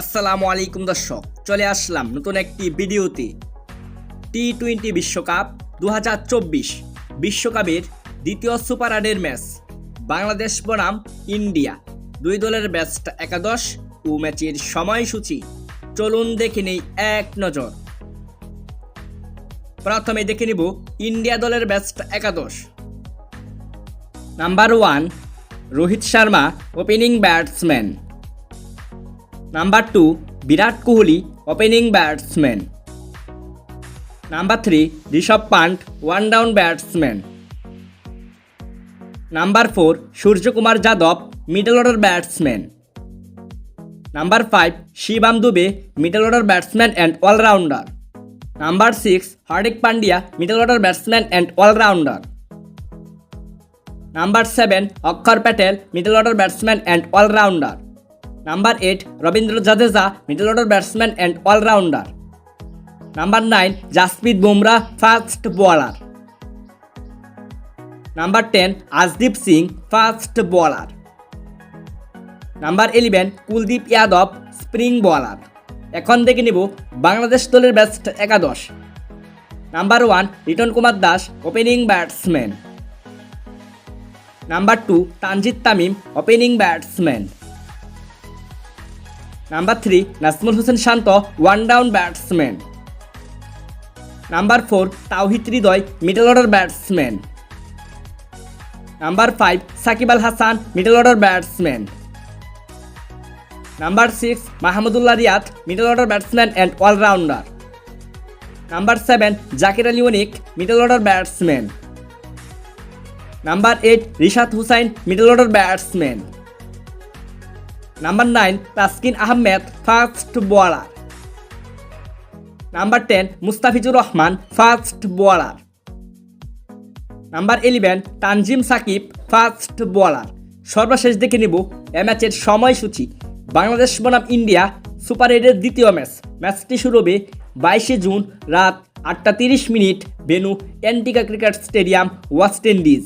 আসসালামু আলাইকুম দর্শক, চলে আসলাম নতুন একটি ভিডিওতে। টি-20 বিশ্বকাপ 2024 বিশ্বকাপের দ্বিতীয় সুপার 8 ম্যাচ বাংলাদেশ বনাম ইন্ডিয়া, দুই দলের বেস্ট একাদশ ও ম্যাচের সময়সূচি চলুন দেখে নেই এক নজর। প্রথমে দেখে নিব ইন্ডিয়া দলের বেস্ট একাদশ। Number 1 Rohit Sharma, opening batsman. Number 2 Virat Kohli, opening batsman. Number 3 Rishabh Pant, one down batsman. Number 4 Suryakumar Yadav, middle order batsman. Number 5 Shivam Dube, middle order batsman and allrounder. Number 6 Hardik Pandya, middle order batsman and allrounder. Number 7 Axar Patel, middle order batsman and allrounder. Number 8 Ravindra Jadeja, middle order batsman and allrounder. Number 9 Jasprit Bumrah, fast bowler. Number 10 Arshdeep Singh, fast bowler. Number 11 Kuldeep Yadav, spring bowler. এখন দেখে নেব বাংলাদেশ দলের best একাদশ। Number 1 Liton Kumar Das, opening batsman. Number 2 Tanzid Tamim, opening batsman. Number 3 Najmul Hossain Shanto, one down batsman. Number 4 Towhid Hridoy, middle order batsman. Number 5 Shakib Al Hasan, middle order batsman. Number 6 Mahmudullah Riyad, middle order batsman and allrounder. Number 7 Jaker Ali Anik, middle order batsman. Number 8 Rishad Hossain, middle order batsman. Number 9 Taskin Ahmed, fast bowler. Number 10 Mustafizur Rahman, fast bowler. Number 11 Tanzim Sakib, fast bowler. সর্বশেষ দেখে নেব এ ম্যাচের সময়সূচি। বাংলাদেশ বনাম India super 8-এর দ্বিতীয় ম্যাচটি শুরু হবে 22 জুন রাত 8টা 30 minute, venue অ্যান্টিকা cricket stadium, West Indies.